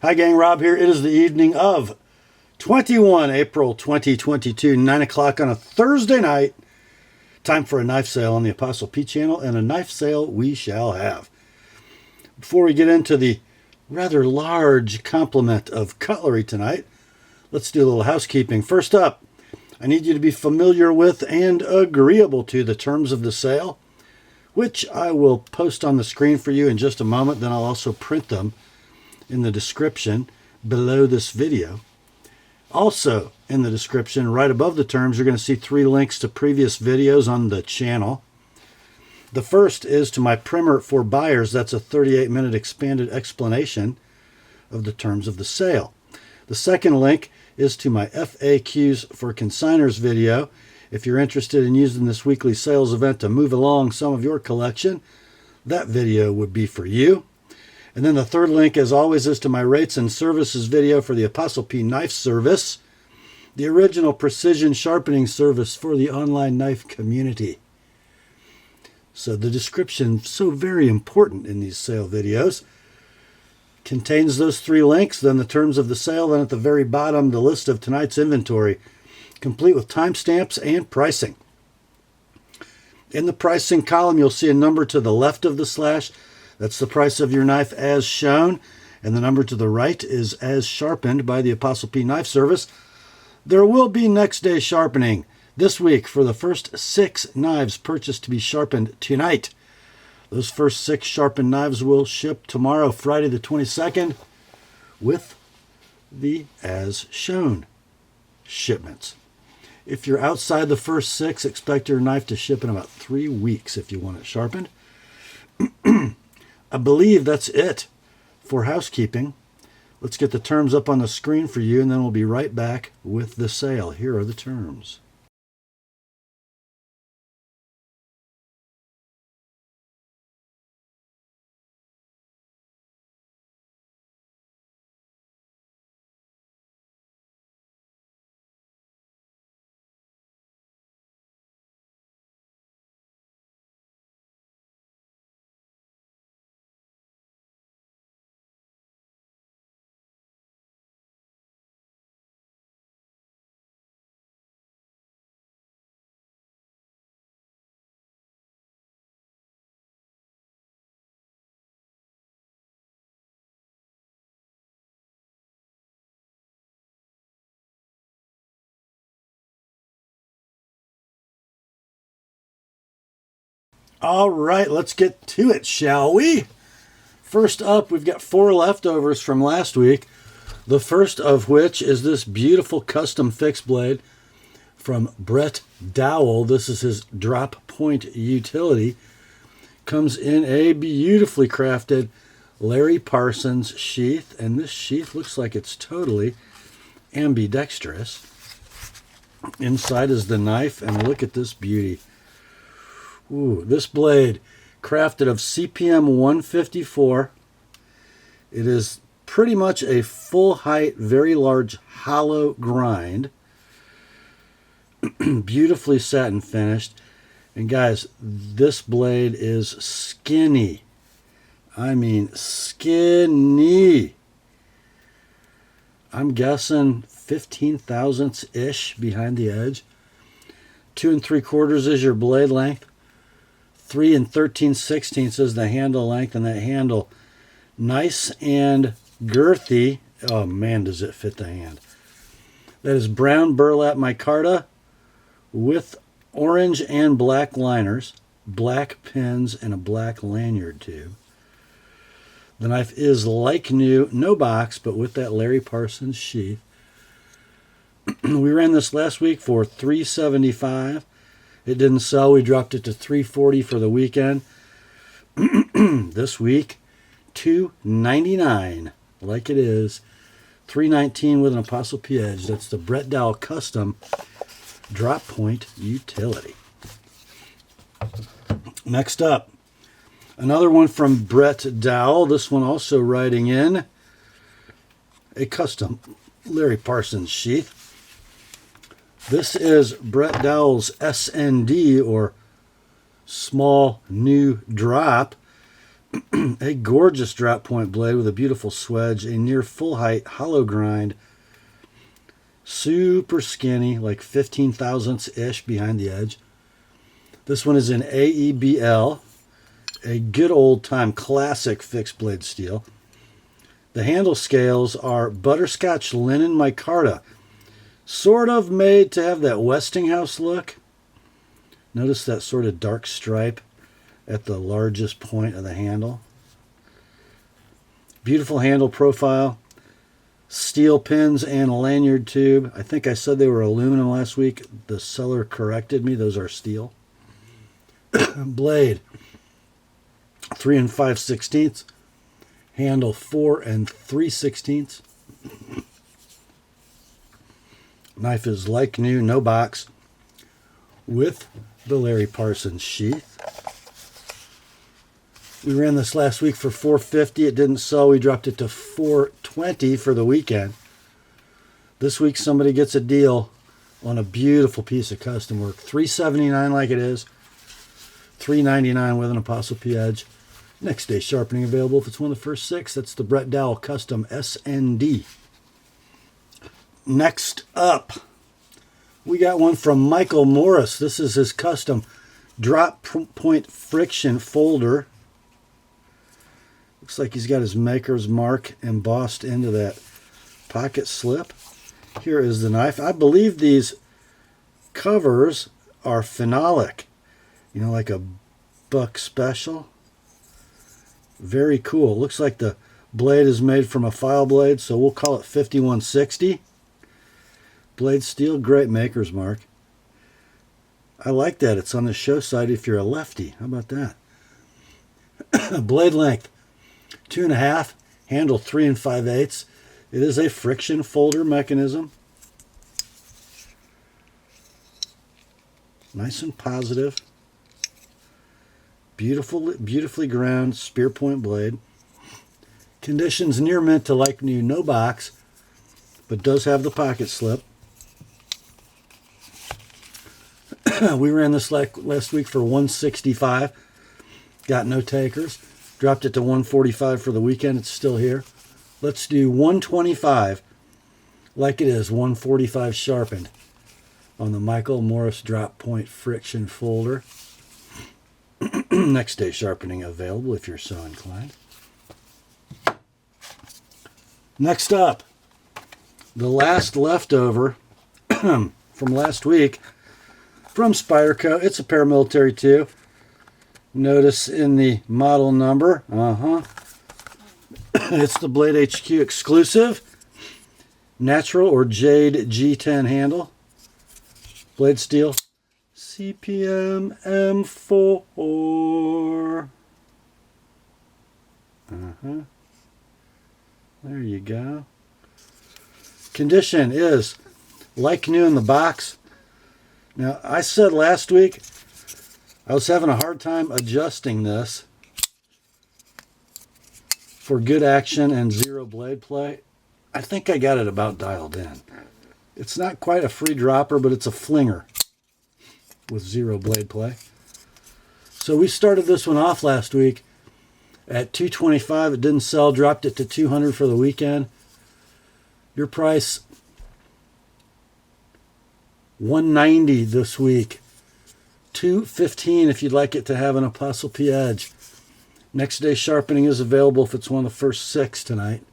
Hi gang, Rob here. It is the evening of 21 April 2022, 9 o'clock on a Thursday night. Time for a knife sale on the Apostle P channel, and a knife sale we shall have. Before we get into the rather large complement of cutlery tonight, let's do a little housekeeping. First up, I need you to be familiar with and agreeable to the terms of the sale, which I will post on the screen for you in just a moment. Then I'll also print them in the description below this video. Also in the description, right above the terms, you're going to see 3 links to previous videos on the channel. The first is to my primer for buyers. That's a 38-minute expanded explanation of the terms of the sale. The second link is to my FAQs for Consignors video. If you're interested in using this weekly sales event to move along some of your collection, that video would be for you. And then the third link, as always, is to my rates and services video for the TheApostleP Knife Service, the original precision sharpening service for the online knife community. So the description, so very important in these sale videos, contains those 3 links, then the terms of the sale, then at the very bottom, the list of tonight's inventory, complete with timestamps and pricing. In the pricing column, you'll see a number to the left of the slash. That's the price of your knife as shown, and the number to the right is as sharpened by the TheApostleP Knife Service. There will be next day sharpening this week for the first 6 knives purchased to be sharpened tonight. Those first 6 sharpened knives will ship tomorrow, Friday the 22nd, with the as shown shipments. If you're outside the first 6, expect your knife to ship in about 3 weeks if you want it sharpened. I believe that's it for housekeeping. Let's get the terms up on the screen for you, and then we'll be right back with the sale. Here are the terms. All right, let's get to it, shall we? First up, we've got 4 leftovers from last week. The first of which is this beautiful custom fixed blade from Brett Dowell. This is his drop point utility. Comes in a beautifully crafted Larry Parsons sheath, and this sheath looks like it's totally ambidextrous. Inside is the knife, and look at this beauty. Ooh, this blade, crafted of CPM 154. It is pretty much a full height, very large hollow grind. Beautifully satin finished. And guys, this blade is skinny. I mean skinny. I'm guessing 15 thousandths-ish behind the edge. 2 3/4 is your blade length. 3 13/16 is the handle length, and that handle nice and girthy. Oh man, does it fit the hand. That is brown burlap micarta with orange and black liners, black pins, and a black lanyard tube. The knife is like new, no box, but with that Larry Parsons sheath. We ran this last week for $375. It didn't sell. We dropped it to $340 for the weekend. This week, $299, like it is. $319 with an Apostle P edge. That's the Brett Dowell custom drop point utility. Next up, another one from Brett Dowell. This one also riding in a custom Larry Parsons sheath. This is Brett Dowell's SND, or small new drop. A gorgeous drop point blade with a beautiful swedge, a near full height hollow grind, super skinny, like 15 thousandths-ish behind the edge. This one is in AEBL, a good old time classic fixed blade steel. The handle scales are butterscotch linen micarta, sort of made to have that Westinghouse look. Notice that sort of dark stripe at the largest point of the handle. Beautiful handle profile. Steel pins and a lanyard tube. I think I said they were aluminum last week. The seller corrected me. Those are steel. Blade 3 5/16. Handle 4 3/16. Knife is like new, no box, with the Larry Parsons sheath. We ran this last week for $450. It didn't sell. We dropped it to $420 for the weekend. This week somebody gets a deal on a beautiful piece of custom work. $379 like it is. $399 with an Apostle P edge. Next day sharpening available if it's one of the first 6. That's the Brett Dowell Custom SND. Next up, we got one from Michael Morris. This is his custom drop point friction folder. Looks like he's got his maker's mark embossed into that pocket slip. Here is the knife. I believe these covers are phenolic. You know, like a buck special. Very cool. Looks like the blade is made from a file blade, so we'll call it 5160. Blade steel, great maker's mark. I like that. It's on the show side if you're a lefty. How about that? Blade length 2.5, handle 3 5/8. It is a friction folder mechanism. Nice and positive. Beautifully ground spear point blade. Conditions near mint to like new, no box, but does have the pocket slip. We ran this last week for $165. Got no takers. Dropped it to $145 for the weekend. It's still here. Let's do $125 like it is, $145 sharpened on the Michael Morris drop point friction folder. Next day sharpening available if you're so inclined. Next up, the last leftover from last week from Spyderco. It's a paramilitary too. Notice in the model number, it's the Blade HQ exclusive, natural or Jade G10 handle, blade steel, CPM M4. There you go. Condition is like new in the box. Now, I said last week I was having a hard time adjusting this for good action and zero blade play. I think I got it about dialed in. It's not quite a free dropper, but it's a flinger with zero blade play. So we started this one off last week at $225. It didn't sell, dropped it to $200 for the weekend. Your price, $190 this week. $215 if you'd like it to have an Apostle P edge. Next day sharpening is available if it's one of the first 6 tonight.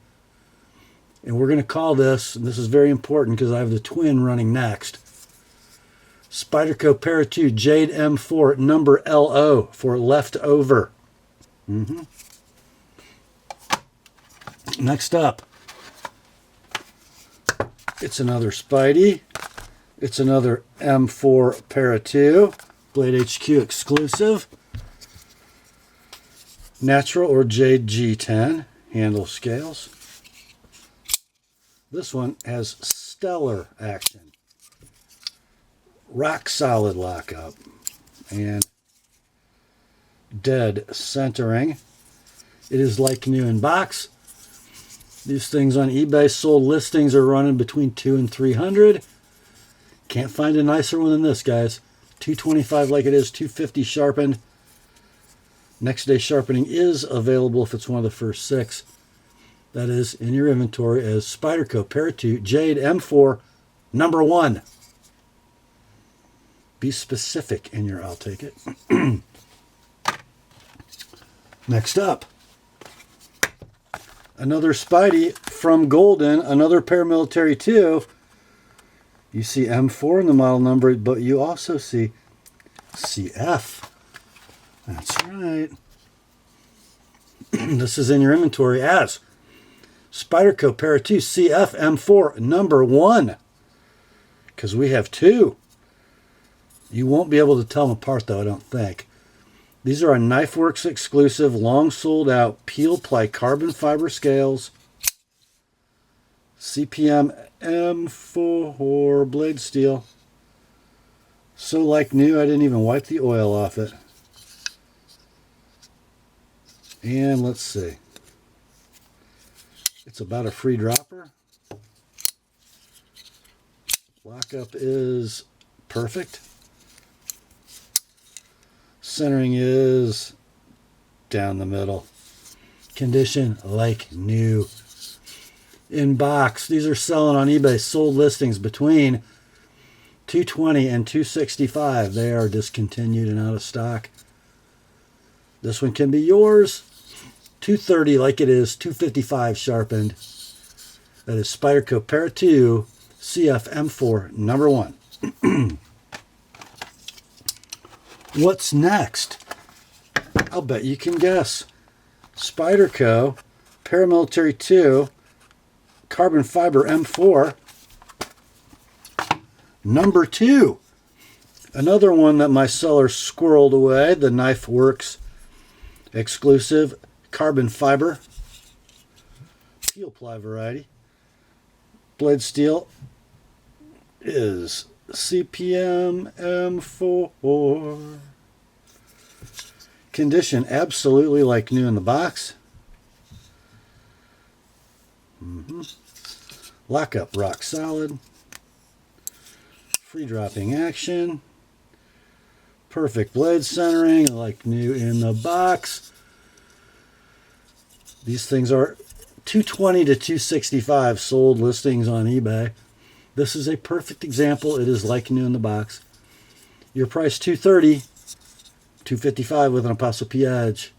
And we're going to call this, and this is very important because I have the twin running next, Spyderco Para 2 Jade M4 number LO for leftover. Next up, it's another Spidey. It's another M4 Para 2 Blade HQ exclusive. Natural or Jade G10 handle scales. This one has stellar action. Rock solid lockup. And dead centering. It is like new in box. These things on eBay sold listings are running between $200 and $300. Can't find a nicer one than this, guys. $225 like it is, $250 sharpened. Next day sharpening is available if it's one of the first 6. That is in your inventory as Spyderco Tidioute Jade M4 number 1. Be specific in your I'll take it. Next up, another Spidey from Golden, another Paramilitary 2. You see M4 in the model number, but you also see CF. That's right. This is in your inventory as Spyderco Tidioute CF M4 number 1. Because we have 2. You won't be able to tell them apart, though, I don't think. These are our KnifeWorks exclusive, long sold out, peel ply carbon fiber scales. CPM M4 blade steel. So like new, I didn't even wipe the oil off it. And let's see. It's about a free dropper. Lockup is perfect. Centering is down the middle. Condition like new. In box, these are selling on eBay. Sold listings between $220 and $265. They are discontinued and out of stock. This one can be yours. $230 like it is. $255 sharpened. That is Spyderco Tidioute CF M4 number 1. What's next? I'll bet you can guess. Spyderco Paramilitary 2 carbon fiber M4 number 2. Another one that my seller squirreled away, the KnifeWorks exclusive carbon fiber peel ply variety. Blade steel is CPM M4. Condition absolutely like new in the box. Lockup rock solid. Free dropping action. Perfect blade centering like new in the box. These things are $220 to $265 sold listings on eBay. This is a perfect example. It is like new in the box. Your price $230, $255 with an ApostleP edge.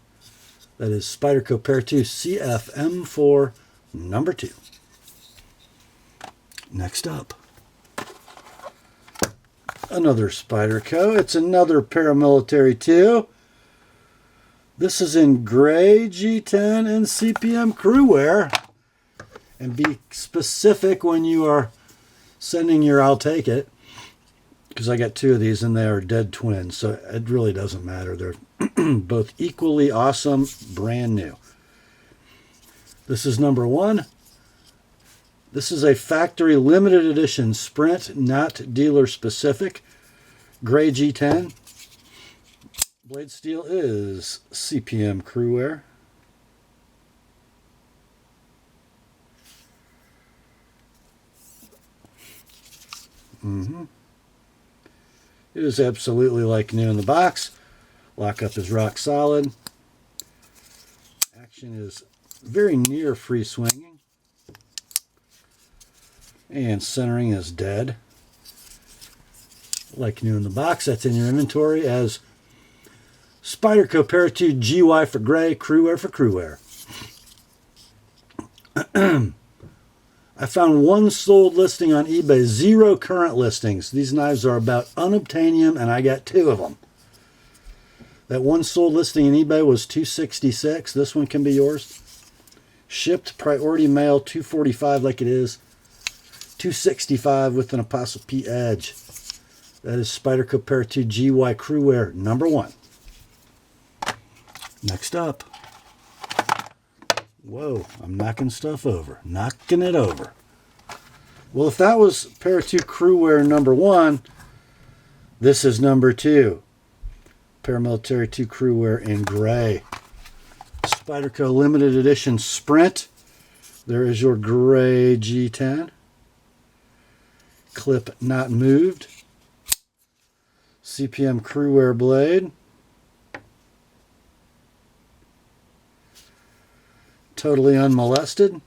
That is Spyderco Tidioute CF M4 number 2. Next up, another Spyderco. It's another Paramilitary 2. This is in gray G10 and CPM CruWear. And be specific when you are sending your I'll take it, because I got 2 of these and they are dead twins, so it really doesn't matter. They're both equally awesome, brand new. This is number 1. This is a factory limited edition Sprint, not dealer specific, gray G10. Blade steel is CPM CruWear. It is absolutely like new in the box. Lockup is rock solid. Action is very near free swinging. And centering is dead. Like new in the box. That's in your inventory as Spyderco Tidioute GY for gray, CruWear for CruWear. I found 1 sold listing on eBay, 0 current listings. These knives are about unobtainium, and I got 2 of them. That 1 sold listing in eBay was $266. This one can be yours. Shipped priority mail, $245 like it is. $265 with an ApostleP edge. That is Spyderco Tidioute GY CruWear number 1. Next up. Whoa, I'm knocking stuff over. Knocking it over. Well, if that was Tidioute CruWear number 1, this is number 2. Paramilitary 2 CruWear in gray. Spyderco limited edition Sprint. There is your gray G10. Clip not moved. CPM CruWear blade. Totally unmolested.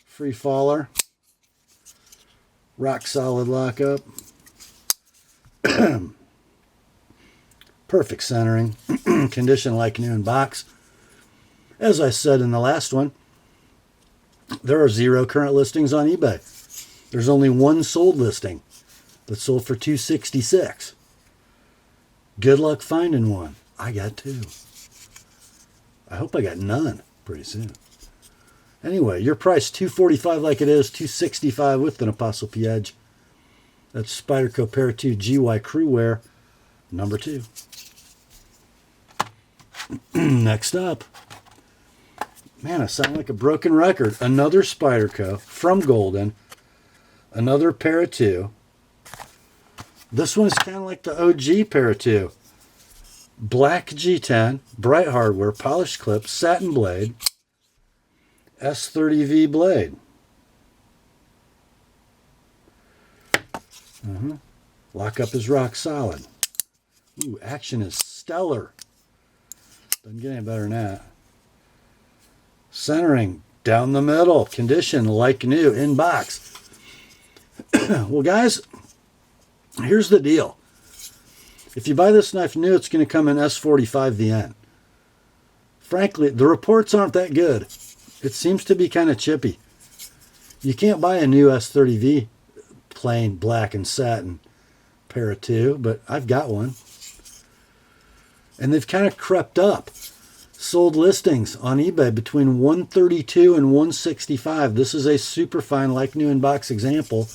Free faller. Rock solid lockup. Perfect centering. Condition like new in box. As I said in the last one, there are 0 current listings on eBay. There's only one sold listing that sold for $266. Good luck finding one. I got 2. I hope I got none pretty soon. Anyway, your price $245 like it is, $265 with an ApostleP Edge. That's Spyderco Pair 2 GY CruWear number 2. Next up, man, I sound like a broken record. Another Spyderco from Golden, another pair of 2. This one is kind of like the OG pair of 2. Black G10, bright hardware, polished clip, satin blade, S30V blade. Lockup is rock solid. Ooh, action is stellar. Doesn't get any better than that. Centering down the middle. Condition like new in box. Well, guys, here's the deal. If you buy this knife new, it's going to come in S45 VN. Frankly, the reports aren't that good. It seems to be kind of chippy. You can't buy a new S30V plain black and satin pair of 2, but I've got one. And they've kind of crept up. Sold listings on eBay between $132 and $165. This is a super fine like new in box example.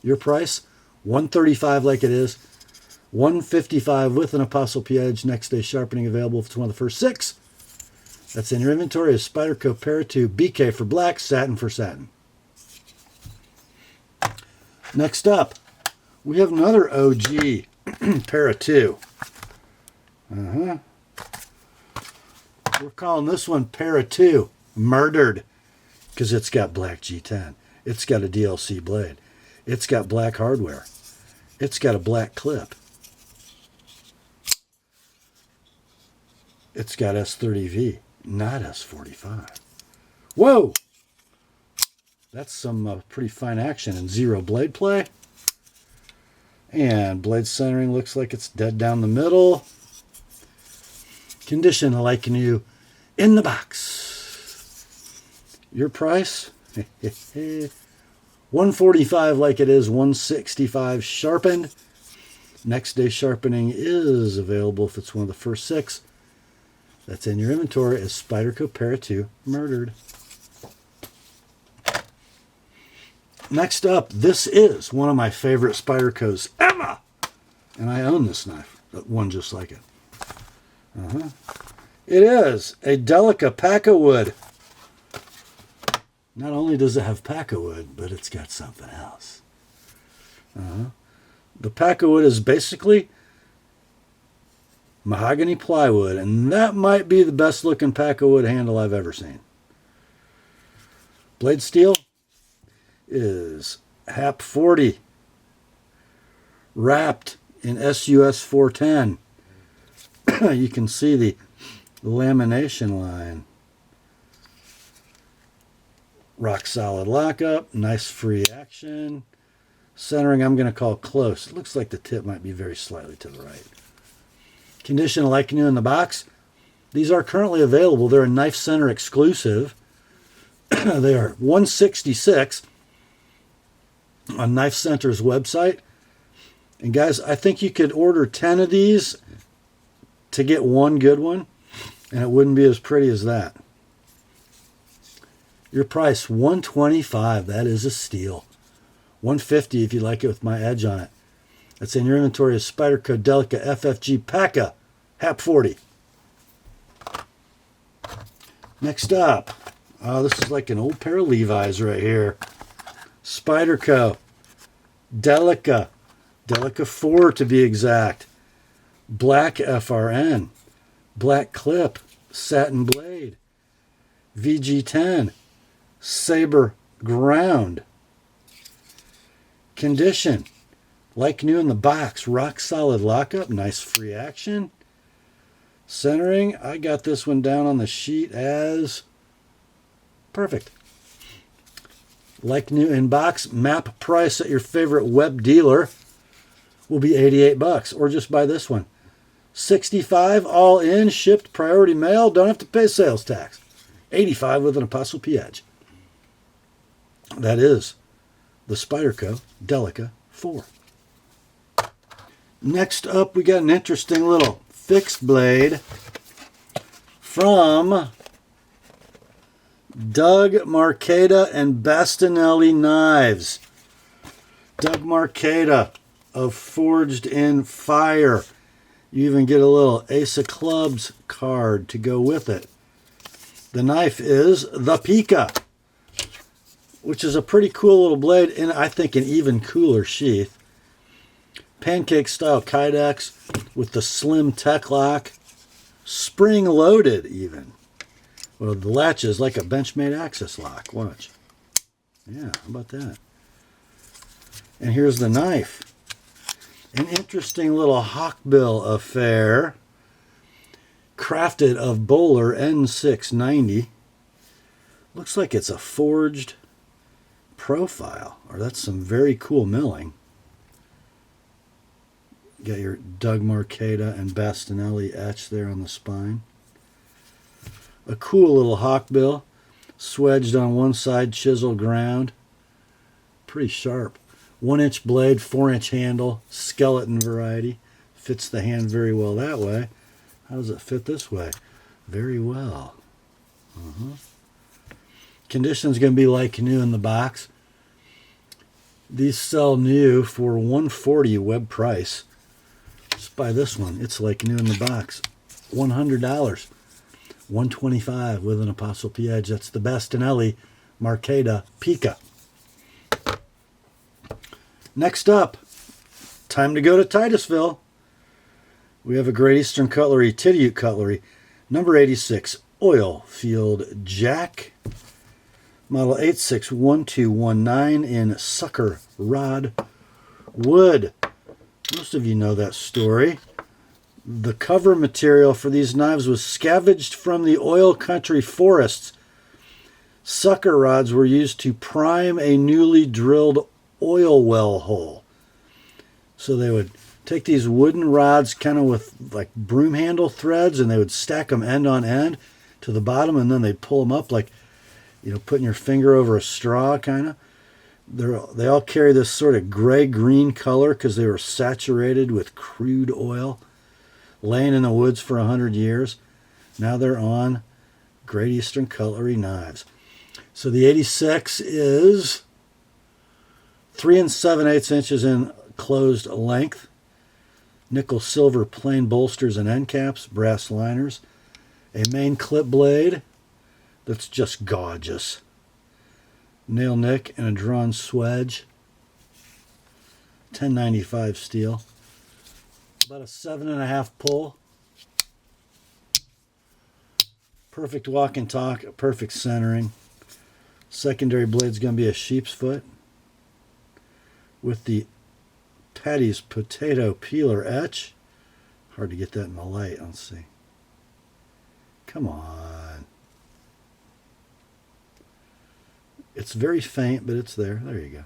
Your price, $135 like it is, $155 with an ApostleP Edge. Next day sharpening available if it's one of the first 6. That's in your inventory is Spyderco Pair 2 BK for black, satin for satin. Next up, we have another OG pair of 2. We're calling this one pair of 2 murdered because it's got black G10. It's got a DLC blade. It's got black hardware. It's got a black clip. It's got S30V, not S45. Whoa! That's some pretty fine action and 0 blade play. And blade centering looks like it's dead down the middle. Condition like new in the box. Your price? $145 like it is, $165 sharpened. Next day sharpening is available if it's one of the first 6. That's in your inventory as Spyderco Pair 2 murdered. Next up, this is one of my favorite Spydercos ever. And I own this knife, one just like it. It is a Delica Pakka wood. Not only does it have Pakka wood, but it's got something else. The Pakka wood is basically mahogany plywood, and that might be the best looking Pakka wood handle I've ever seen. Blade steel is HAP 40, wrapped in SUS 410. You can see the lamination line. Rock solid lockup, nice free action. Centering I'm going to call close. It looks like the tip might be very slightly to the right. Condition like new in the box. These are currently available. They're a Knife Center exclusive. They are $166 on Knife Center's website. And guys, I think you could order 10 of these to get one good one, and it wouldn't be as pretty as that. Your price, $125. That is a steal. $150 if you like it with my edge on it. That's in your inventory of Spyderco Delica FFG Pakka HAP 40. Next up, this is like an old pair of Levi's right here. Spyderco Delica 4 to be exact. Black FRN, black clip, satin blade, VG10, saber ground. Condition like new in the box, rock solid lockup, nice free action. Centering, I got this one down on the sheet as perfect. Like new in box, map price at your favorite web dealer will be $88, or just buy this one. $65 all in, shipped priority mail, don't have to pay sales tax. $85 with an ApostleP edge. That is the Spyderco Delica 4. Next up, we got an interesting little fixed blade from Doug Marcaida and Bastinelli Knives. Doug Marcaida of Forged in Fire. You even get a little Ace of Clubs card to go with it. The knife is the Pika, which is a pretty cool little blade, and I think an even cooler sheath. Pancake style Kydex with the slim tech lock, spring loaded even. Well, the latch is like a Benchmade access lock. Watch. Yeah, how about that? And here's the knife. An interesting little hawkbill affair, crafted of Bowler N690. Looks like it's a forged profile, or that's some very cool milling. Got your Doug Marcaida and Bastinelli etched there on the spine. A cool little hawkbill, swedged on one side, chisel ground. Pretty sharp. 1-inch blade, 4-inch handle, skeleton variety. Fits the hand very well that way. How does it fit this way? Very well. Condition's going to be like new in the box. These sell new for $140 web price. Just buy this one. It's like new in the box. $100. $125 with an ApostleP edge. That's the Bastinelli Marcaida Pika. Next up, time to go to Titusville. We have a Great Eastern Cutlery, Tidioute Cutlery, number 86, oil field jack, model 861219 in sucker rod wood. Most of you know that story. The cover material for these knives was scavenged from the oil country forests. Sucker rods were used to prime a newly drilled oil well hole. So they would take these wooden rods kind of with like broom handle threads, and they would stack them end on end to the bottom, and then they'd pull them up like, you know, putting your finger over a straw kind of. They all carry this sort of gray-green color because they were saturated with crude oil, laying in the woods for 100 years. Now they're on Great Eastern Cutlery knives. So the 86 is 3 7/8 inches in closed length. Nickel silver plain bolsters and end caps, brass liners. A main clip blade that's just gorgeous. Nail nick and a drawn swedge. 1095 steel. About a 7.5 pull. Perfect walk and talk, perfect centering. Secondary blade's going to be a sheep's foot with the Patty's potato peeler etch. Hard to get that in the light. Let's see. Come on. It's very faint, but it's there. There you go.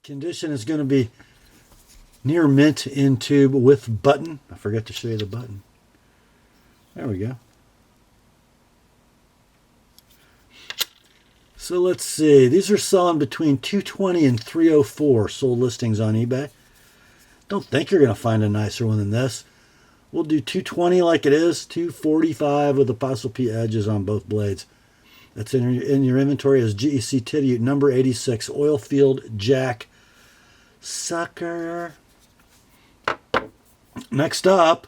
Condition is going to be near mint in tube with button. I forgot to show you the button. There we go. So let's see. These are selling between $220 and $304 sold listings on eBay. Don't think you're going to find a nicer one than this. We'll do $220 like it is, $245 with ApostleP edges on both blades. That's in your inventory as GEC Tidioute number 86 oil field jack sucker. Next up,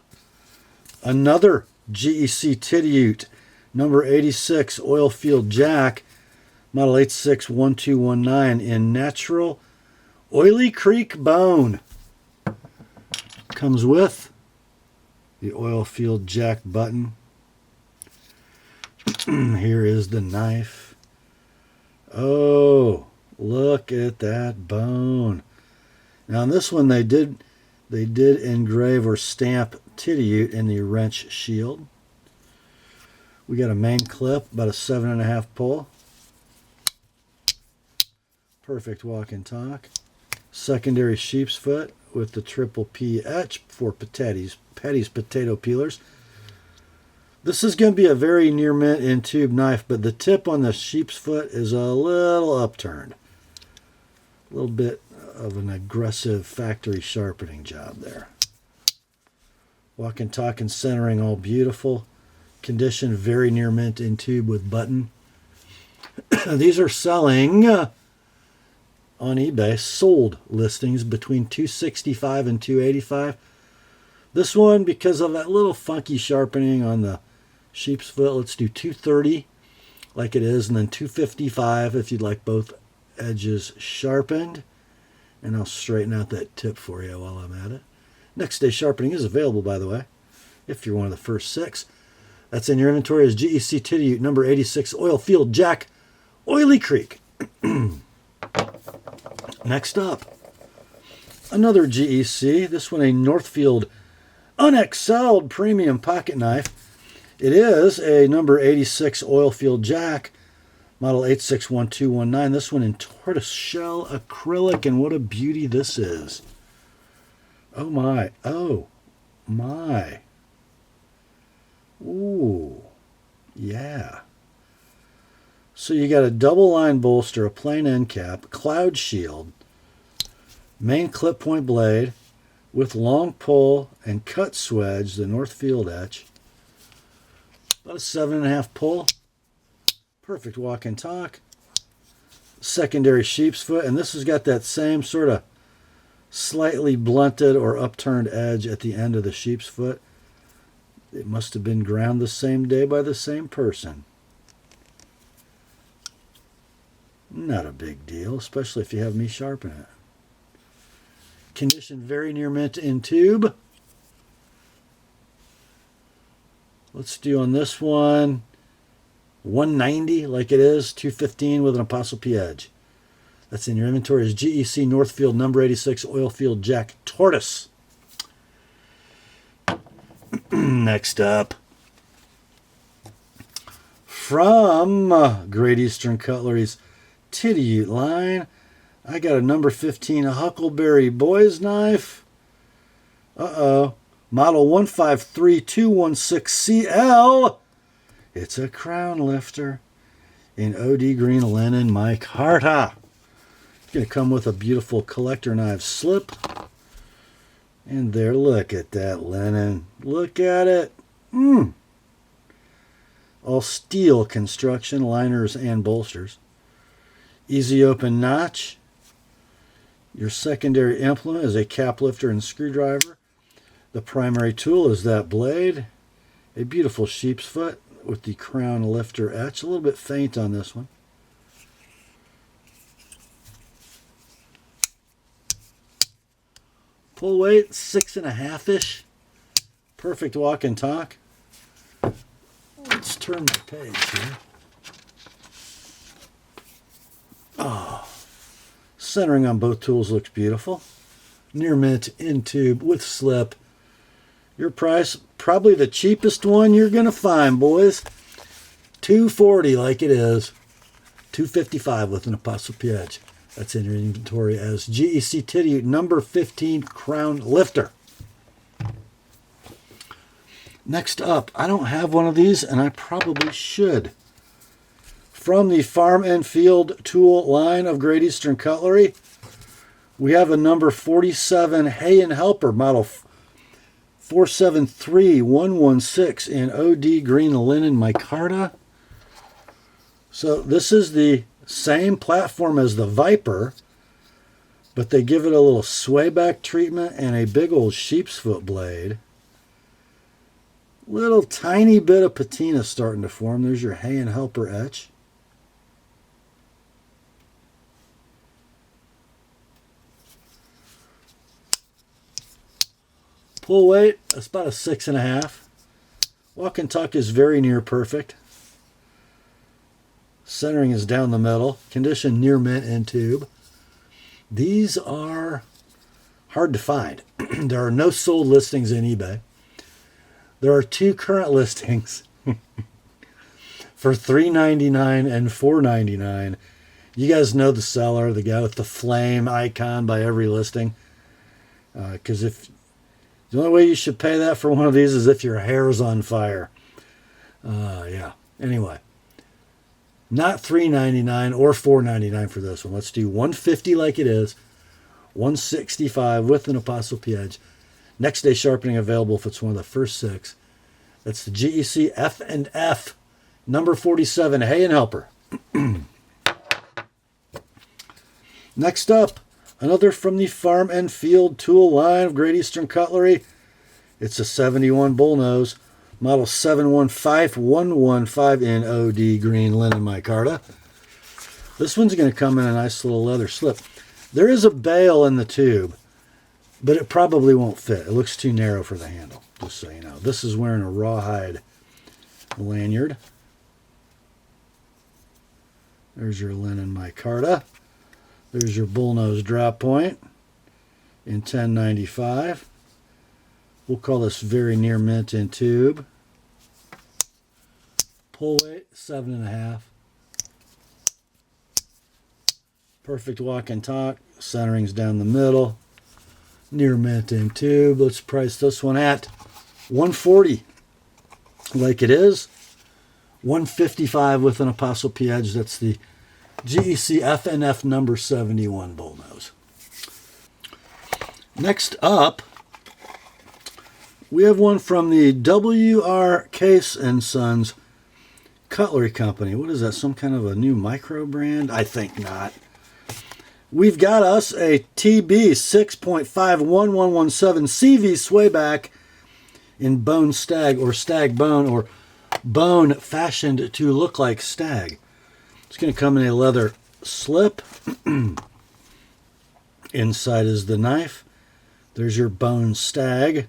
another GEC Tidioute number 86 oil field jack, model 861219 in natural oily creek bone. Comes with the oil field jack button. Here is the knife. Oh, look at that bone. Now on this one they did They did engrave or stamp Tidioute in the wrench shield. We got a main clip, about a 7.5 pull. Perfect walk and talk. Secondary sheep's foot with the triple P etch for Petty's potato peelers. This is going to be a very near mint in tube knife, but the tip on the sheep's foot is a little upturned. A little bit of an aggressive factory sharpening job there. Walk and talk and centering all beautiful. Condition very near mint in tube with button. These are selling on eBay, sold listings between $265 and $285. This one, because of that little funky sharpening on the sheep's foot, let's do $230 like it is, and then $255 if you'd like both edges sharpened. And I'll straighten out that tip for you while I'm at it. Next day sharpening is available, by the way, if you're one of the first 6. That's in your inventory as GEC Tidioute number 86 Oilfield Jack Oily Creek. Next up, another GEC. This one a Northfield unexcelled premium pocket knife. It is a number 86 Oilfield Jack, model 861219. This one in tortoise shell acrylic, and what a beauty this is. Oh my, oh my. Ooh, yeah. So you got a double line bolster, a plain end cap, cloud shield, main clip point blade with long pull and cut swedge, the Northfield etch. About a 7.5 pull. Perfect walk and talk. Secondary sheep's foot, and this has got that same sort of slightly blunted or upturned edge at the end of the sheep's foot. It must have been ground the same day by the same person. Not a big deal, especially if you have me sharpen it. Condition very near mint in tube. Let's do on this one 190 like it is, 215 with an ApostleP edge. That's in your inventory as GEC Northfield number 86 Oilfield Jack Tortoise. Next up, from Great Eastern Cutlery's Tidioute line, I got a number 15 Huckleberry Boys knife. Model 153216CL. It's a crown lifter in OD green linen micarta. It's going to come with a beautiful collector knife slip. And there, look at that linen. Look at it. All steel construction, liners and bolsters. Easy open notch. Your secondary implement is a cap lifter and screwdriver. The primary tool is that blade. A beautiful sheep's foot with the crown lifter etch. A little bit faint on this one. Pull weight, 6.5-ish. Perfect walk and talk. Let's turn my page here. Oh, centering on both tools looks beautiful. Near mint in tube with slip. Your price, probably the cheapest one you're going to find, boys. $240 like it is. $255 with an ApostleP edge. That's in your inventory as GEC Tidioute number 15 crown lifter. Next up, I don't have one of these, and I probably should. From the Farm and Field tool line of Great Eastern Cutlery, we have a number 47 Hayn Helper, model 473116 in OD green linen micarta. So this is the same platform as the Viper, but they give it a little swayback treatment and a big old sheep's foot blade. Little tiny bit of patina starting to form. There's your Hayn Helper etch. Pull weight, that's about a 6.5. Walk and tuck is very near perfect. Centering is down the middle. Condition near mint in tube. These are hard to find. There are no sold listings in eBay. There are 2 current listings for $3.99 and $4.99. You guys know the seller, the guy with the flame icon by every listing. Because if the only way you should pay that for one of these is if your hair's on fire. Yeah. Anyway, not $3.99 or $4.99 for this one. Let's do $150 like it is, $165 with an Apostle-P edge. Next day sharpening available if it's one of the first 6. That's the GEC F&F number 47 Hayn helper. Next up, another from the Farm and Field tool line of Great Eastern Cutlery. It's a 71 bullnose, model 715115 in OD green linen micarta. This one's going to come in a nice little leather slip. There is a bail in the tube, but it probably won't fit. It looks too narrow for the handle, just so you know. This is wearing a rawhide lanyard. There's your linen micarta. There's your bullnose drop point in 1095. We'll call this very near mint in tube. Pull weight, 7.5. Perfect walk and talk. Centering's down the middle. Near mint in tube. Let's price this one at $140 like it is. $155 with an Apostle-P edge. That's the GEC F&F number 71 bullnose. Next up, we have one from the W.R. Case & Sons Cutlery Company. What is that, some kind of a new micro brand? I think not. We've got us a TB 6.51117 CV Swayback in bone stag or stag bone or bone fashioned to look like stag. It's going to come in a leather slip. Inside is the knife. There's your bone stag.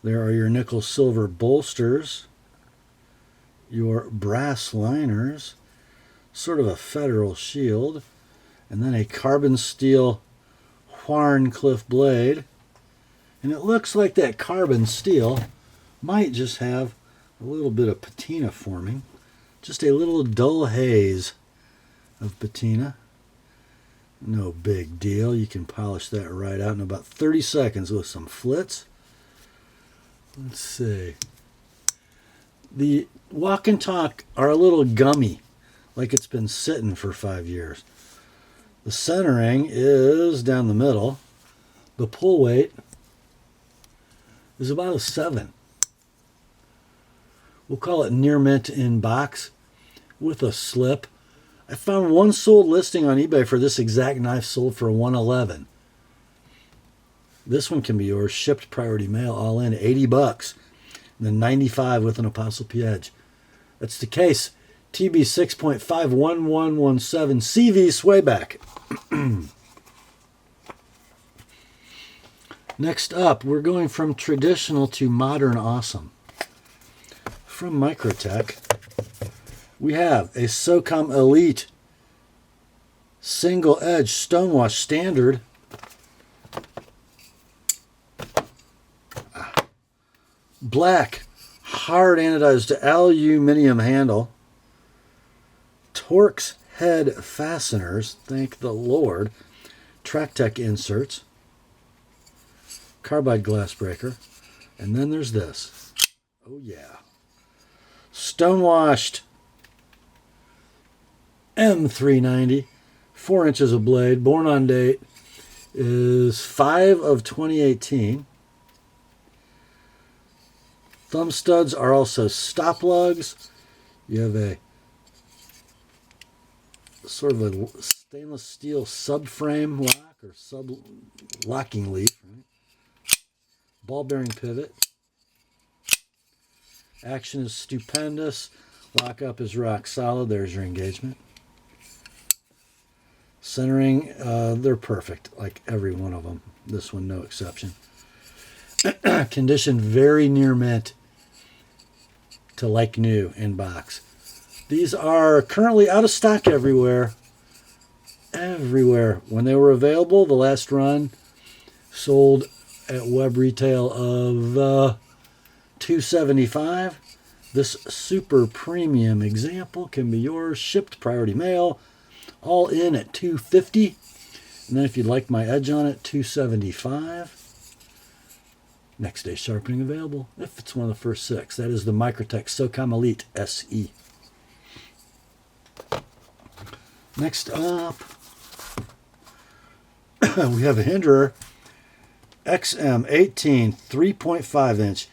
There are your nickel silver bolsters. Your brass liners. Sort of a federal shield. And then a carbon steel Wharncliffe blade. And it looks like that carbon steel might just have a little bit of patina forming. Just a little dull haze of patina. No big deal. You can polish that right out in about 30 seconds with some flits. Let's see. The walk and talk are a little gummy, like it's been sitting for 5 years. The centering is down the middle. The pull weight is about a 7. We'll call it near mint in box with a slip. I found one sold listing on eBay for this exact knife, sold for $111. This one can be yours, shipped priority mail, all in, $80. And then $95 with an Apostle-P edge. That's the case. TB 6.51117 CV Swayback. Next up, we're going from traditional to modern awesome. From Microtech, we have a SOCOM Elite single edge stonewash standard. Black hard anodized aluminum handle. Torx head fasteners, thank the Lord. TrackTech inserts. Carbide glass breaker. And then there's this. Oh yeah. Stonewashed M390. 4 inches of blade. Born on date is 5 of 2018. Thumb studs are also stop lugs. You have a sort of a stainless steel subframe lock or sub locking leaf. Right? Ball bearing pivot. Action is stupendous. Lockup is rock solid. There's your engagement. Centering, they're perfect, like every one of them. This one, no exception. Condition very near mint to like new in box. These are currently out of stock everywhere. Everywhere. When they were available, the last run, Sold at web retail of $275. This super premium example can be yours. Shipped priority mail. All in at $250. And then if you'd like my edge on it, $275. Next day sharpening available if it's one of the first 6. That is the Microtech SOCOM Elite SE. Next up, we have a Hinderer XM18 3.5 inch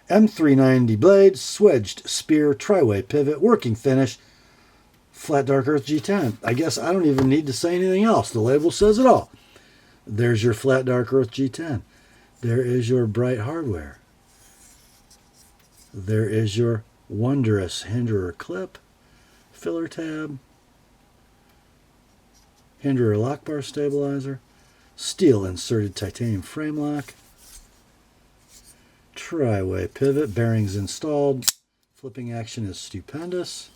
M390 blade, swedged spear, tri-way pivot, working finish, flat dark earth G10. I guess I don't even need to say anything else. The label says it all. There's your flat dark earth G10. There is your bright hardware. There is your wondrous Hinderer clip, filler tab, Hinderer lock bar stabilizer, steel inserted titanium frame lock, tri-way pivot, bearings installed, flipping action is stupendous.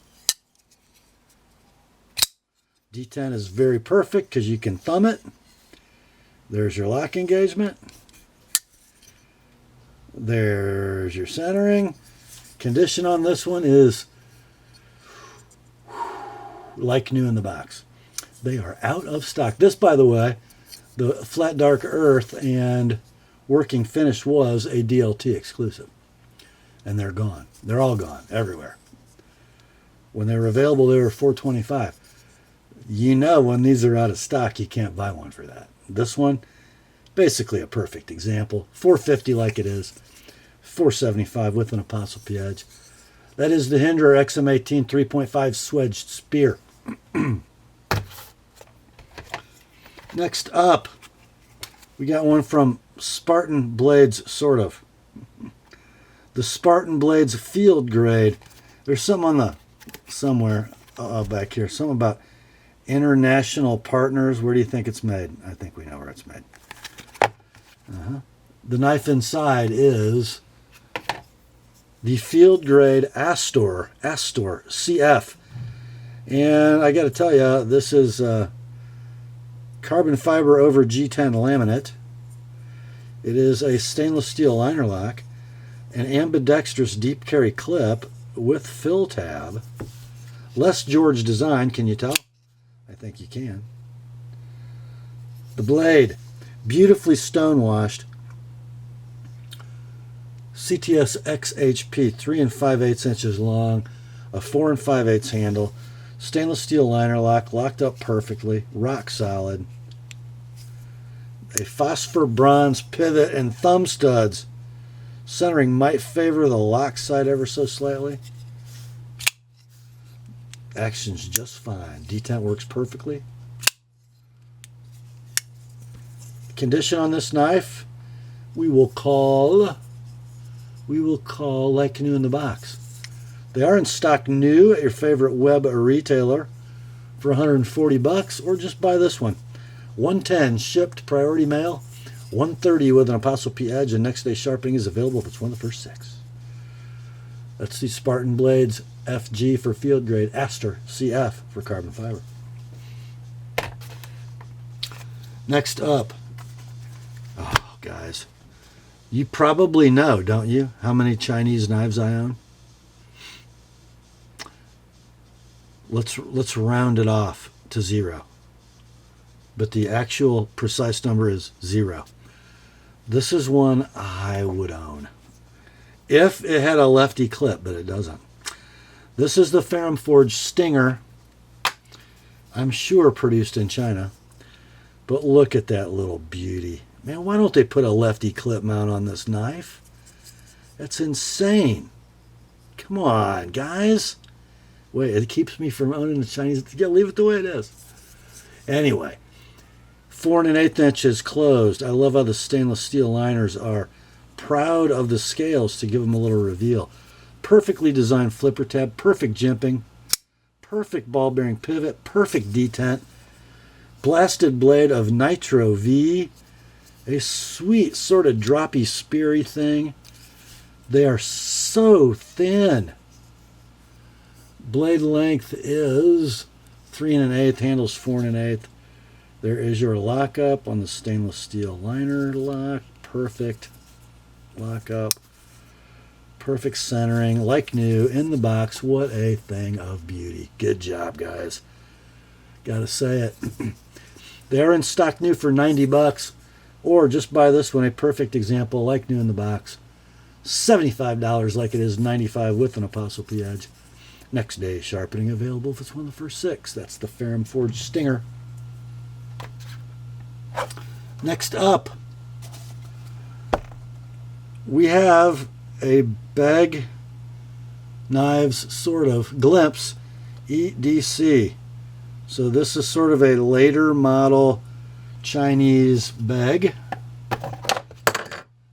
D10 is very perfect because you can thumb it. There's your lock engagement. There's your centering. Condition on this one is like new in the box. They are out of stock. This, by the way, the flat dark earth and working finish was a DLT exclusive. And they're gone. They're all gone, everywhere. When they were available, they were $425. You know when these are out of stock, you can't buy one for that. This one, basically a perfect example. $450 like it is. $475 with an TheApostleP edge. That is the Hinderer XM18 3.5 swedged spear. Next up, we got one from Spartan Blades, sort of. The Spartan Blades field grade. There's some on the, somewhere back here, something about international partners. Where do you think it's made? I think we know where it's made. The knife inside is the field grade Astor CF. And I got to tell you, this is carbon fiber over G10 laminate. It is a stainless steel liner lock, an ambidextrous deep carry clip with fill tab. Less George design, can you tell? I think you can. The blade, beautifully stone-washed. CTS XHP, 3 5/8 inches long, a 4 5/8 handle, stainless steel liner lock, locked up perfectly, rock solid. A phosphor bronze pivot and thumb studs. Centering might favor the lock side ever so slightly. Action's just fine. Detent works perfectly. Condition on this knife, we will call like new in the box. They are in stock new at your favorite web retailer for $140, or just buy this one. $110 shipped priority mail, $130 with an TheApostleP edge, and next day sharpening is available if it's one of the first 6. That's the Spartan Blades FG for field grade, Astor CF for carbon fiber. Next up, oh guys, you probably know, don't you, how many Chinese knives I own? Let's round it off to 0. But the actual precise number is 0. This is one I would own if it had a lefty clip, but it doesn't. This is the Ferrum Forge Stinger. I'm sure produced in China. But look at that little beauty. Man, why don't they put a lefty clip mount on this knife? That's insane. Come on, guys. Wait, it keeps me from owning the Chinese. Yeah, leave it the way it is. Anyway, 4 1/8 inches closed. I love how the stainless steel liners are. Proud of the scales to give them a little reveal. Perfectly designed flipper tab, perfect jimping, perfect ball bearing pivot, perfect detent. Blasted blade of Nitro V, a sweet sort of droppy speary thing. They are so thin. Blade length is 3 1/8, handles 4 1/8. There is your lockup on the stainless steel liner lock. Perfect lockup. Perfect centering, like new, in the box. What a thing of beauty. Good job, guys. Gotta say it. They're in stock new for $90, or just buy this one, a perfect example, like new in the box. $75 like it is $95 with an Apostle P edge. Next day sharpening available if it's one of the first 6. That's the Ferrum Forged Stinger. Next up, we have a bag knives, sort of, glimpse EDC. So this is sort of a later model Chinese bag.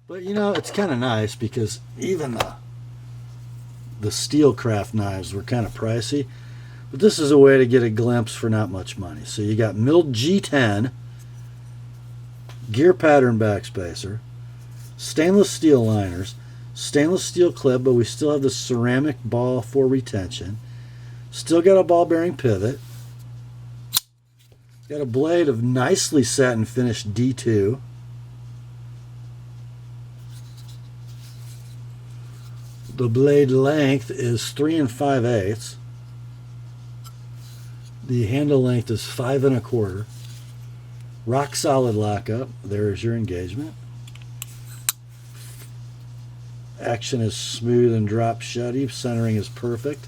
But you know, it's kind of nice because even the Steelcraft knives were kind of pricey. But this is a way to get a glimpse for not much money. So you got milled G10, gear pattern backspacer, stainless steel liners, stainless steel clip, but we still have the ceramic ball for retention. Still got a ball bearing pivot. Got a blade of nicely satin finished D2. The blade length is 3 5/8. The handle length is 5 1/4. Rock solid lockup. There is your engagement. Action is smooth and drop shutty. Centering is perfect.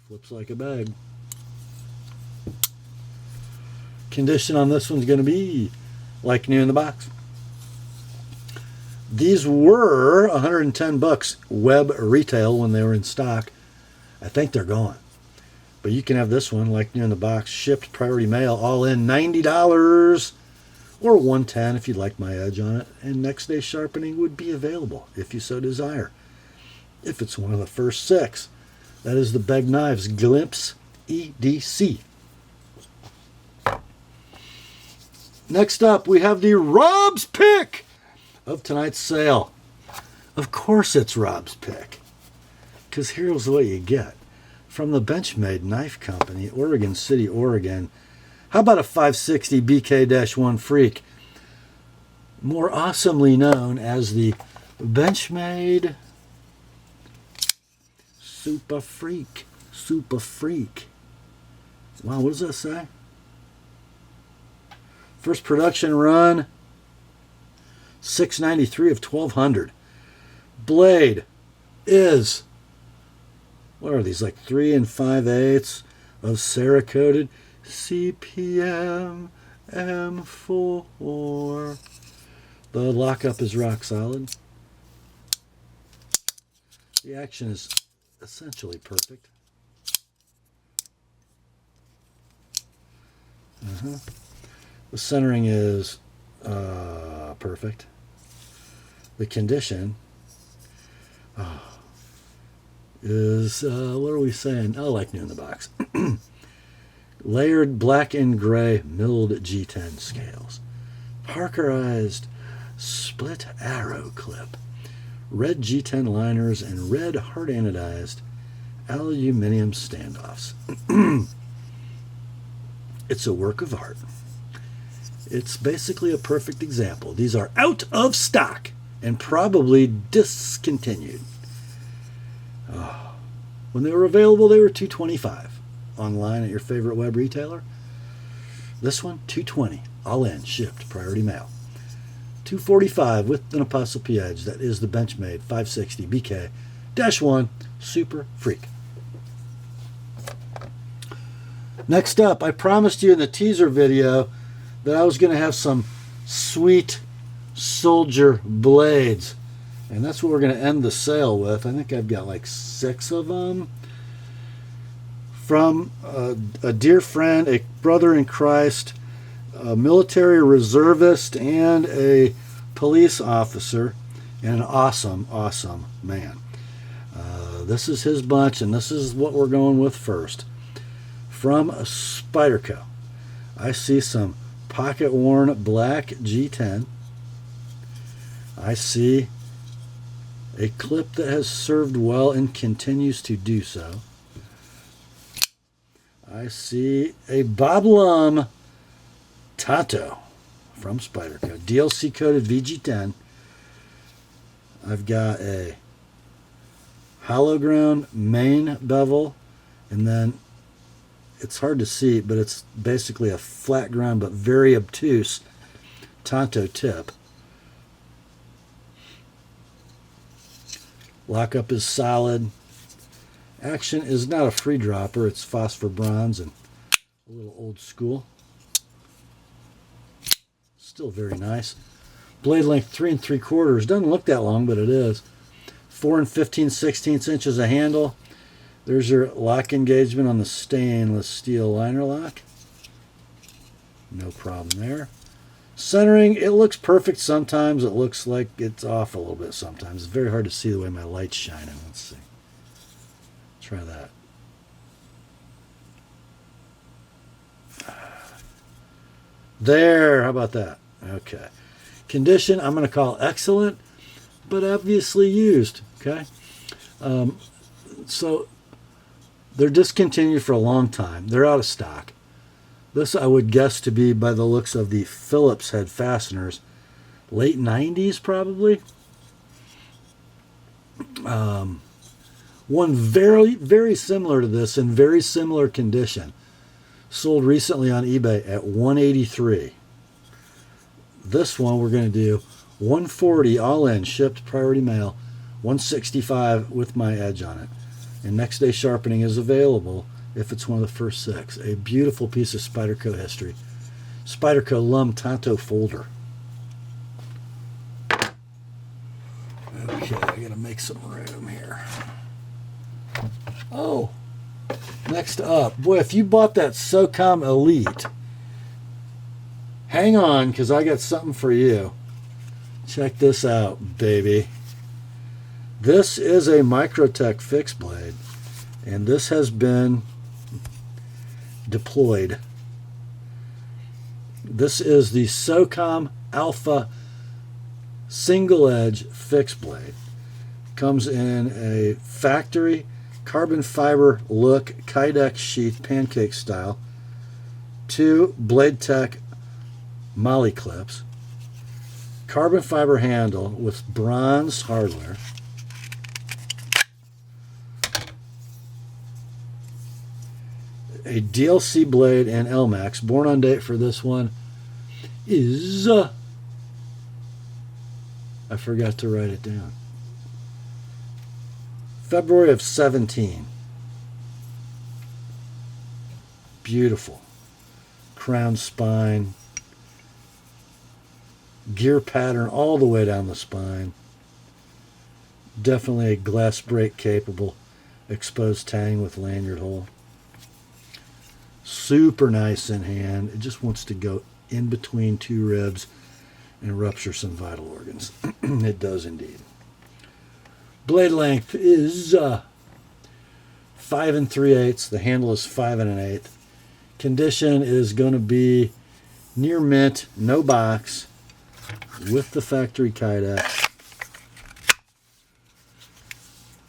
Flips like a bag. Condition on this one's going to be like new in the box. These were $110 web retail when they were in stock. I think they're gone. But you can have this one like new in the box, shipped priority mail, all in $90 or $110 if you'd like my edge on it. And next day sharpening would be available if you so desire. If it's one of the first 6. That is the Beg Knives Glimpse EDC. Next up, we have the Rob's Pick of tonight's sale. Of course it's Rob's Pick, because here's what you get. From the Benchmade Knife Company, Oregon City, Oregon. How about a 560 BK-1 Freak? More awesomely known as the Benchmade Super Freak. Super Freak. Wow, what does that say? First production run, 693 of 1200. Blade is, what are these, like 3 5/8 of Cerakoted CPM M4. The lockup is rock solid. The action is essentially perfect. The centering is perfect. The condition is, what are we saying? Oh, like new in the box. Layered black and gray milled G10 scales. Parkerized split arrow clip. Red G10 liners and red hard anodized aluminum standoffs. It's a work of art. It's basically a perfect example. These are out of stock and probably discontinued. When they were available, they were $225 online at your favorite web retailer. This one, $220, all in, shipped, priority mail. $245 with an Apostle P edge. That is the Benchmade 560 BK-1 Super Freak. Next up, I promised you in the teaser video that I was going to have some sweet soldier blades. And that's what we're going to end the sale with. I think I've got like 6 of them. From a dear friend, a brother in Christ, a military reservist, and a police officer, and an awesome, awesome man. This is his bunch, and this is what we're going with first. From Spyderco, I see some pocket-worn black G10. I see a clip that has served well and continues to do so. I see a Boblum Tato from Spyderco. DLC coated VG10. I've got a hollow ground main bevel, and then it's hard to see, but it's basically a flat ground but very obtuse Tonto tip. Lockup is solid. Action is not a free dropper. It's phosphor bronze and a little old school. Still very nice. Blade length 3 3/4. Doesn't look that long, but it is. 4 15/16 inches of handle. There's your lock engagement on the stainless steel liner lock. No problem there. Centering, it looks perfect sometimes. It looks like it's off a little bit sometimes. It's very hard to see the way my light's shining. Let's see. Try that. There, how about that? Okay. Condition, I'm going to call excellent, but obviously used. Okay. So they're discontinued for a long time. They're out of stock. This I would guess to be, by the looks of the Phillips head fasteners, late 90s probably. One very, very similar to this in very similar condition. Sold recently on eBay at $183. This one we're going to do $140 all in, shipped priority mail, $165 with my edge on it. And next day sharpening is available if it's one of the first 6. A beautiful piece of Spyderco history. Spyderco Lum Tonto folder. Okay, I gotta make some room here. Oh, next up. Boy, if you bought that SOCOM Elite, hang on, because I got something for you. Check this out, baby. This is a Microtech fixed blade, and this has been deployed. This is the SOCOM Alpha single edge fixed blade. Comes in a factory carbon fiber look Kydex sheath pancake style. 2 Blade Tech Molly clips. Carbon fiber handle with bronze hardware. A DLC blade and LMAX. Born on date for this one is... I forgot to write it down. February of 17. Beautiful. Crown spine. Gear pattern all the way down the spine. Definitely a glass break capable exposed tang with lanyard hole. Super nice in hand. It just wants to go in between 2 ribs and rupture some vital organs. It does indeed. Blade length is 5 3/8. The handle is 5 1/8. Condition is going to be near mint, no box, with the factory Kydex.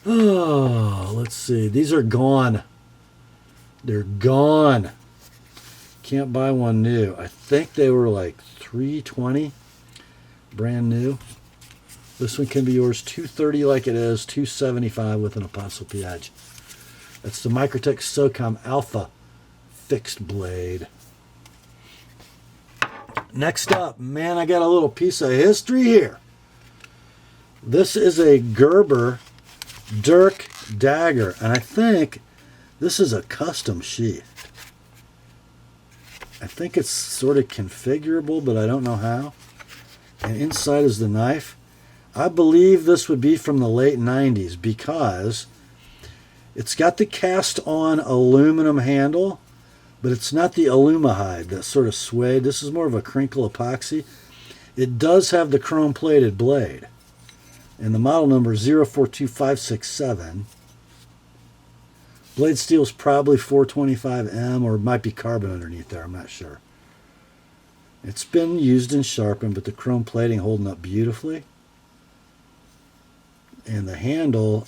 Oh, let's see. These are gone. They're gone. Can't buy one new. I think they were like $320, brand new. This one can be yours $230 like it is, $275 with an ApostleP edge. That's the Microtech SOCOM Alpha fixed blade. Next up, man, I got a little piece of history here. This is a Gerber Dirk dagger, and I think this is a custom sheath. I think it's sort of configurable, but I don't know how. And inside is the knife. I believe this would be from the late 90s because it's got the cast-on aluminum handle, but it's not the alumahide that sort of suede. This is more of a crinkle epoxy. It does have the chrome-plated blade. And the model number is 042567. Blade steel is probably 425M, or it might be carbon underneath there. I'm not sure. It's been used and sharpened, but the chrome plating holding up beautifully. And the handle,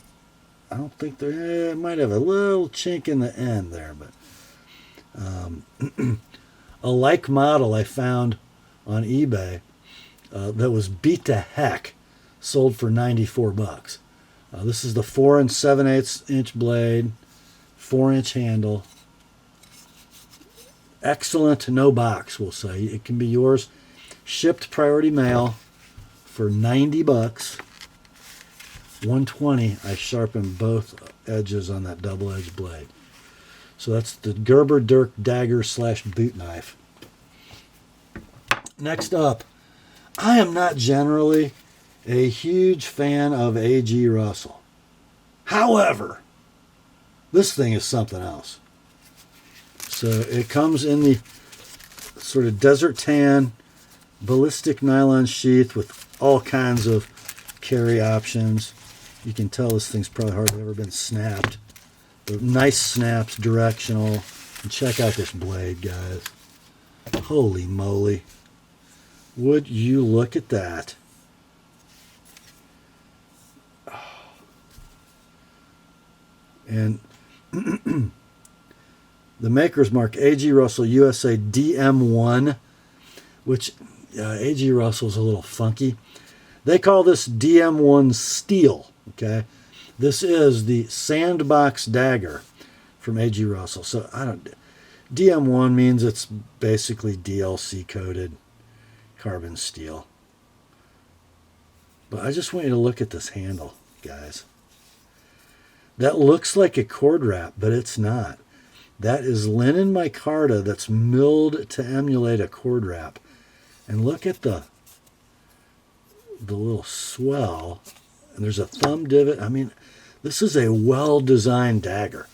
I don't think there, it might have a little chink in the end there, but a like model I found on eBay that was beat to heck, sold for 94 bucks. This is the 4 7/8 inch blade, 4-inch handle. Excellent, no box, we'll say. It can be yours. Shipped priority mail for 90 bucks. 120. I sharpened both edges on that double-edged blade. So that's the Gerber Dirk dagger / boot knife. Next up, I am not generally a huge fan of A.G. Russell. However, this thing is something else. So it comes in the sort of desert tan ballistic nylon sheath with all kinds of carry options. You can tell this thing's probably hardly ever been snapped. But nice snaps, directional. And check out this blade, guys. Holy moly. Would you look at that? And the maker's mark, A.G. Russell USA DM1, which A.G. Russell's a little funky. They call this DM1 Steel, okay? This is the sandbox dagger from A.G. Russell. So DM1 means it's basically DLC coated carbon steel. But I just want you to look at this handle, guys. That looks like a cord wrap, but it's not. That is linen micarta that's milled to emulate a cord wrap. And look at the little swell. And there's a thumb divot. I mean, this is a well-designed dagger.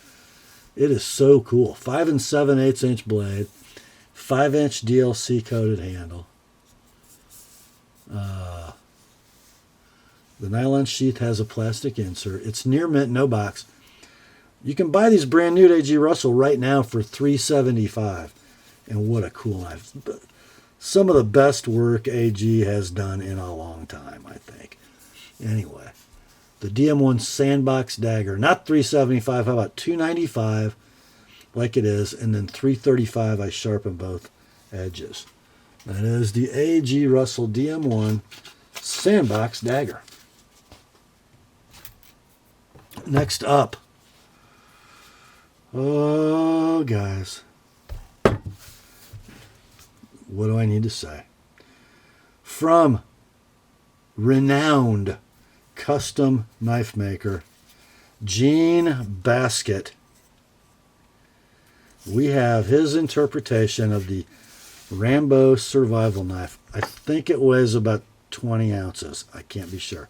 It is so cool. 5 7/8 inch blade, 5-inch DLC coated handle. The nylon sheath has a plastic insert. It's near mint, no box. You can buy these brand new at A.G. Russell right now for $375. And what a cool knife. Some of the best work A.G. has done in a long time, I think. Anyway, the DM1 Sandbox Dagger, not $375, how about $295 like it is, and then $335 I sharpen both edges. That is the A.G. Russell DM1 Sandbox Dagger. Next up. Oh, guys. What do I need to say? From renowned custom knife maker Gene Basket, we have his interpretation of the Rambo survival knife. I think it weighs about 20 ounces. I can't be sure.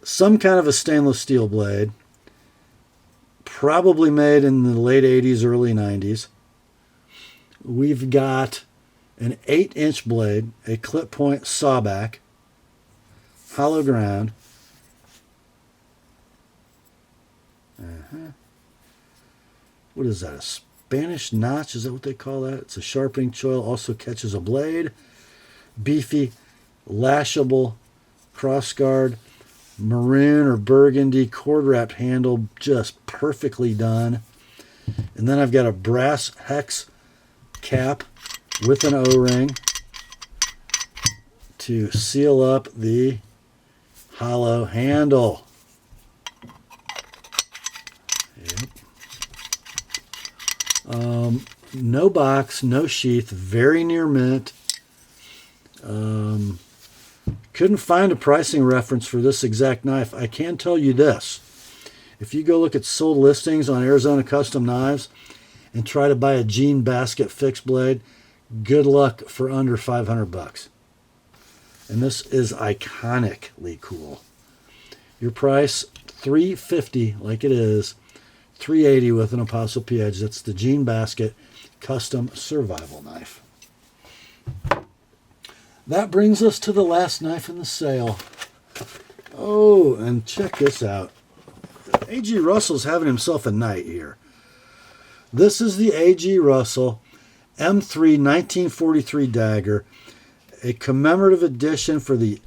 Some kind of a stainless steel blade, probably made in the late 80s, early 90s. We've got an 8-inch blade, a clip point sawback, hollow ground. What is that, a Spanish notch? Is that what they call that? It's a sharpening choil, also catches a blade. Beefy, lashable, crossguard, maroon or burgundy cord wrapped handle, just perfectly done. And then I've got a brass hex cap with an O-ring to seal up the hollow handle. Yep. No box, no sheath, very near mint. Couldn't find a pricing reference for this exact knife. I can tell you this. If you go look at sold listings on Arizona Custom Knives and try to buy a Gene Basket fixed blade, good luck for under 500 bucks. And this is iconically cool. Your price, $350 like it is, $380 with an Apostle P edge. That's the Gene Basket custom survival knife. That brings us to the last knife in the sale. Oh, and check this out. A.G. Russell's having himself a night here. This is the A.G. Russell M3 1943 dagger, a commemorative edition for the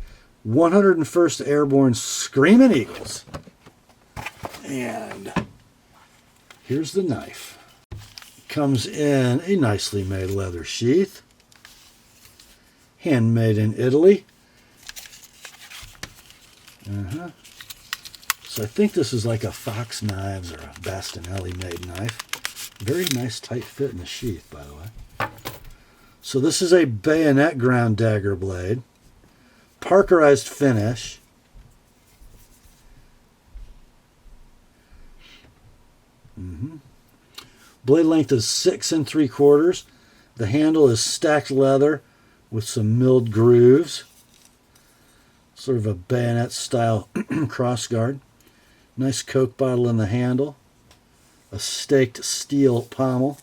101st Airborne Screaming Eagles. And here's the knife. Comes in a nicely made leather sheath. Handmade in Italy. So I think this is like a Fox Knives or a Bastinelli made knife. Very nice tight fit in the sheath, by the way. So this is a bayonet ground dagger blade. Parkerized finish. Blade length is 6 3/4. The handle is stacked leather with some milled grooves. Sort of a bayonet style crossguard. Nice Coke bottle in the handle. A staked steel pommel.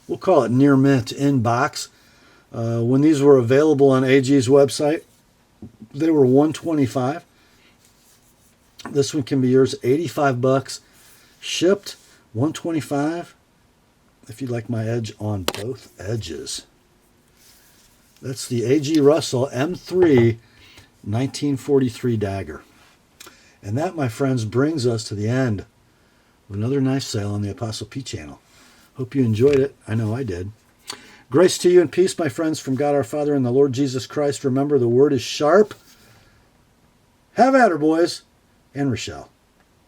We'll call it near mint in box. When these were available on AG's website, they were $125. This one can be yours, $85. Shipped, $125. If you'd like my edge on both edges. That's the A.G. Russell M3 1943 dagger. And that, my friends, brings us to the end of another knife sale on the Apostle P channel. Hope you enjoyed it. I know I did. Grace to you and peace, my friends, from God our Father and the Lord Jesus Christ. Remember, the word is sharp. Have at her, boys. And Rochelle.